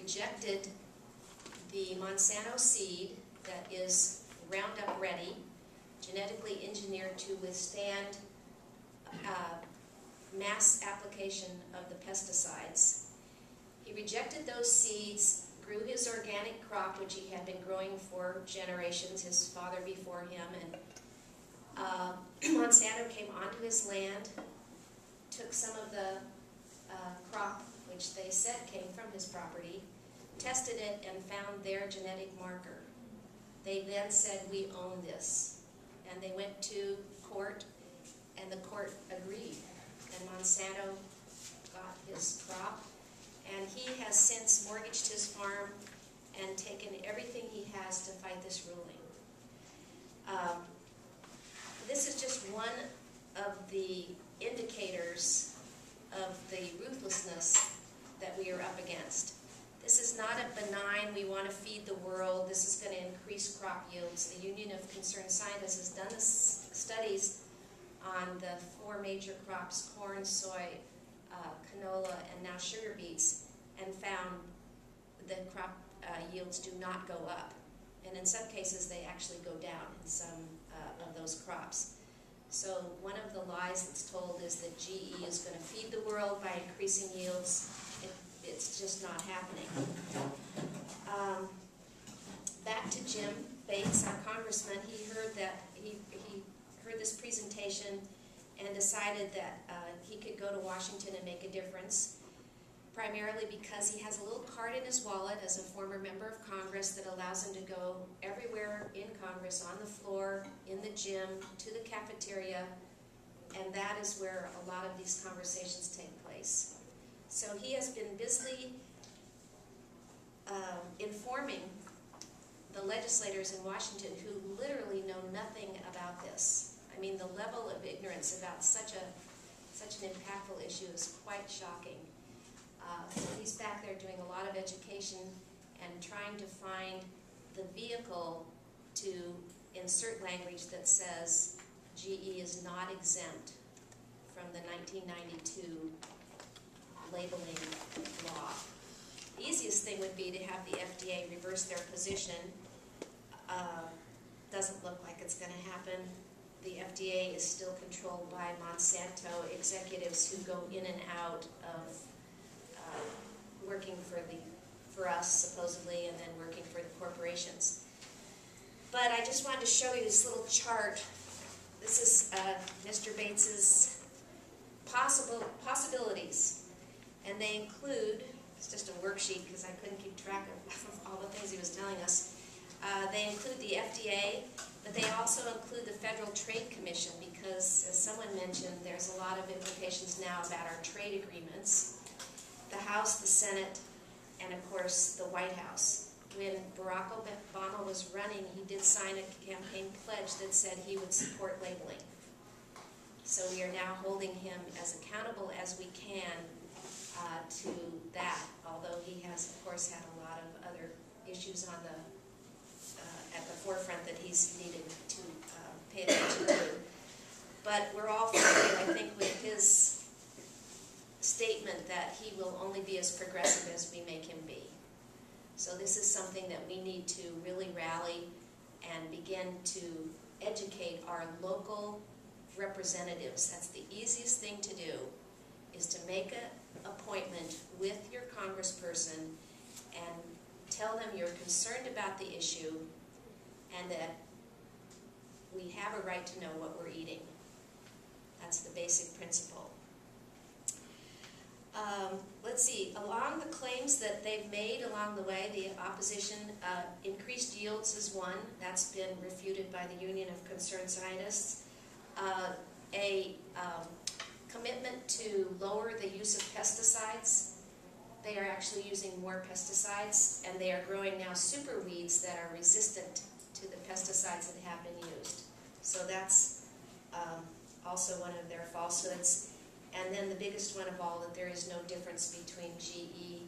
rejected the Monsanto seed that is Roundup ready, genetically engineered to withstand mass application of the pesticides. He rejected those seeds, grew his organic crop, which he had been growing for generations, his father before him, and Monsanto came onto his land, took some of the crop, which they said came from his property, tested it, and found their genetic marker. They then said, "We own this." And they went to court, and the court agreed. And Monsanto got his crop, and he has since mortgaged his farm and taken everything he has to fight this ruling. This is just one of the indicators of the ruthlessness that we are up against. This is not a benign, we want to feed the world, this is going to increase crop yields. The Union of Concerned Scientists has done studies on the 4 major crops, corn, soy, canola, and now sugar beets, and found that crop yields do not go up. And in some cases, they actually go down in some of those crops. So one of the lies that's told is that GE is going to feed the world by increasing yields. It's just not happening. Back to Jim Bates, our congressman. He heard this presentation and decided that he could go to Washington and make a difference, primarily because he has a little card in his wallet as a former member of Congress that allows him to go everywhere in Congress, on the floor, in the gym, to the cafeteria, and that is where a lot of these conversations take place. So he has been busily informing the legislators in Washington who literally know nothing about this. I mean, the level of ignorance about such an impactful issue is quite shocking. He's back there doing a lot of education and trying to find the vehicle to insert language that says GE is not exempt from the 1992 labeling law. The easiest thing would be to have the FDA reverse their position. Doesn't look like it's going to happen. The FDA is still controlled by Monsanto executives who go in and out of working for us, supposedly, and then working for the corporations. But I just wanted to show you this little chart. This is Mr. Bates's possibilities. And they include, it's just a worksheet because I couldn't keep track of all the things he was telling us. They include the FDA, but they also include the Federal Trade Commission because, as someone mentioned, there's a lot of implications now about our trade agreements. The House, the Senate, and of course the White House. When Barack Obama was running, he did sign a campaign pledge that said he would support labeling. So we are now holding him as accountable as we can to that, although he has, of course, had a lot of other issues on the at the forefront that he's needed to pay attention to. But we're all familiar, I think, with his statement that he will only be as progressive as we make him be. So this is something that we need to really rally and begin to educate our local representatives. That's the easiest thing to do, is to make an appointment with your congressperson and tell them you're concerned about the issue and that we have a right to know what we're eating. That's the basic principle. Let's see, along the claims that they've made along the way, the opposition, increased yields is one. That's been refuted by the Union of Concerned Scientists. A commitment to lower the use of pesticides. They are actually using more pesticides, and they are growing now super weeds that are resistant to the pesticides that have been used. So that's also one of their falsehoods. And then the biggest one of all, that there is no difference between GE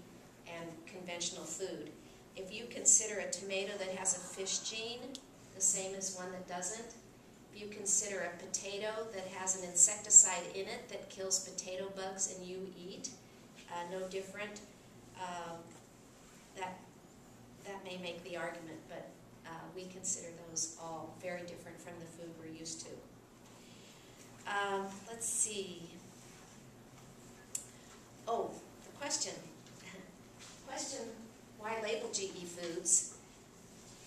and conventional food. If you consider a tomato that has a fish gene, the same as one that doesn't, if you consider a potato that has an insecticide in it that kills potato bugs and you eat, no different. make the argument, but we consider those all very different from the food we're used to. Let's see. Oh, the question. Question, why label GE foods?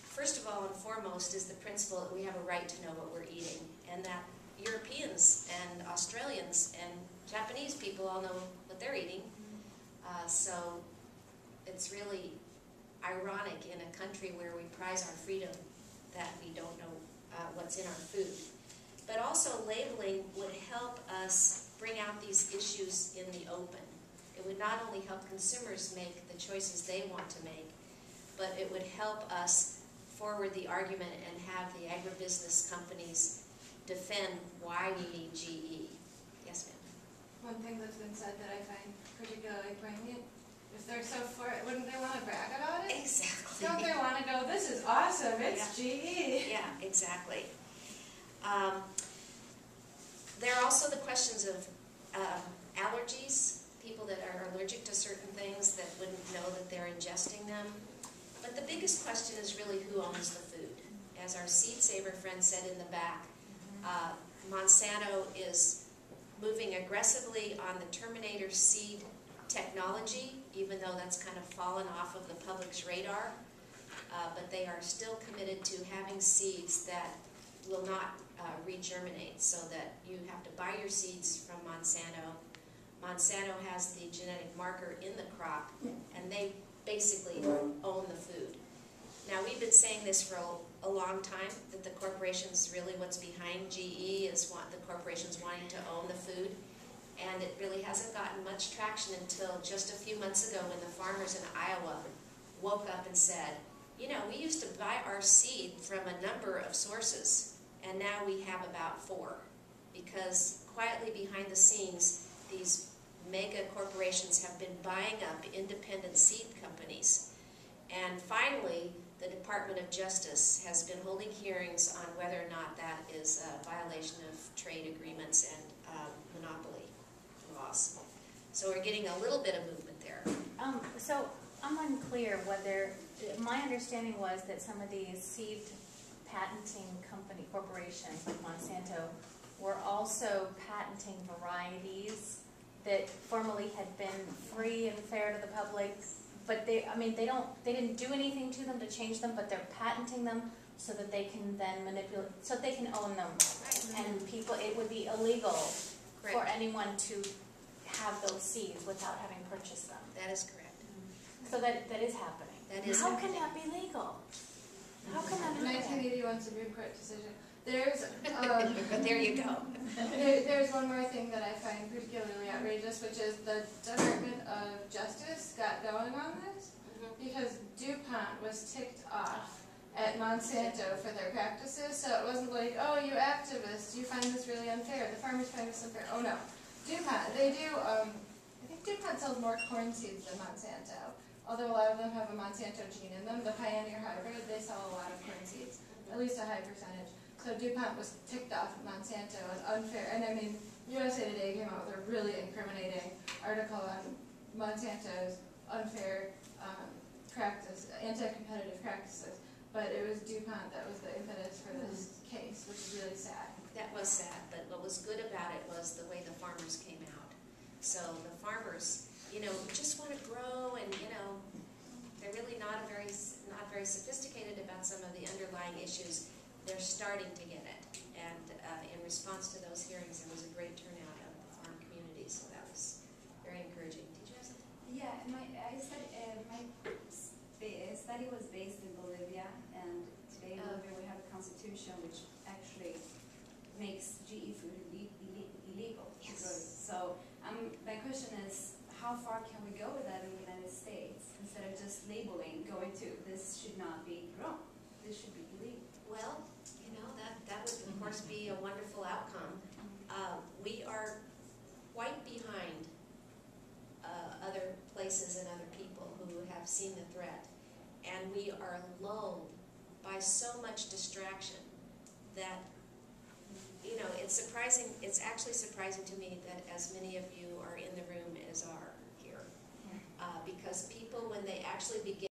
First of all and foremost is the principle that we have a right to know what we're eating, and that Europeans and Australians and Japanese people all know what they're eating. So it's really ironic in a country where we prize our freedom that we don't know what's in our food. But also labeling would help us bring out these issues in the open. It would not only help consumers make the choices they want to make, but it would help us forward the argument and have the agribusiness companies defend why we need GE. Yes, ma'am? One thing that's been said that I find particularly poignant, if they're so for it, wouldn't they want to brag about it? Exactly. Don't they want to go, this is awesome, it's GE? Yeah, exactly. There are also the questions of allergies, people that are allergic to certain things that wouldn't know that they're ingesting them. But the biggest question is really who owns the food. As our seed saver friend said in the back, Monsanto is moving aggressively on the Terminator seed technology, even though that's kind of fallen off of the public's radar. But they are still committed to having seeds that will not regerminate, so that you have to buy your seeds from Monsanto. Monsanto has the genetic marker in the crop, and they basically own the food. Now, we've been saying this for a long time, that the corporations, really what's behind GE is the corporations wanting to own the food, and it really hasn't gotten much traction until just a few months ago when the farmers in Iowa woke up and said, you know, we used to buy our seed from a number of sources, and now we have about 4, because quietly behind the scenes, these mega corporations have been buying up independent seed companies. And finally, the Department of Justice has been holding hearings on whether or not that is a violation of trade agreements and monopoly laws. So we're getting a little bit of movement there. So I'm unclear whether, my understanding was that some of these seed patenting corporations like Monsanto were also patenting varieties that formerly had been free and fair to the public, but they didn't do anything to them to change them, but they're patenting them so that they can then manipulate, so they can own them. Right. And people, it would be illegal Correct. for anyone to have those seeds without having purchased them. That is correct. So that is happening. That is How happening. can that be legal? How can that be 1981 Supreme Court decision. There's, But there you go. there's one more thing that I find particularly outrageous, which is the Department of Justice got going on this because DuPont was ticked off at Monsanto for their practices. So it wasn't like, oh, you activists, you find this really unfair. The farmers find this unfair. Oh no, DuPont. They do. I think DuPont sells more corn seeds than Monsanto. Although a lot of them have a Monsanto gene in them, the Pioneer hybrid, they sell a lot of corn seeds, at least a high percentage. So DuPont was ticked off at Monsanto and unfair, and I mean, USA Today came out with a really incriminating article on Monsanto's unfair practice, anti-competitive practices, but it was DuPont that was the impetus for this case, which is really sad. That was sad, but what was good about it was the way the farmers came out. So the farmers, you know, just want to grow, and you know, they're really not very sophisticated about some of the underlying issues. They're starting to get it, and in response to those hearings, there was a great turnout of the farm community, so that was very encouraging. Did you have something? Yeah, my study was based in Bolivia, and today in Bolivia we have a constitution which actually makes GE food illegal. Yes. So my question is, how far can we go with that in the United States, instead of just labeling, going to, this should not be grown, this should be illegal? Well, you know, that would of course be a wonderful outcome. We are quite behind other places and other people who have seen the threat, and we are lulled by so much distraction that, you know, it's surprising. It's actually surprising to me that as many of you are in the room as are here, because people, when they actually begin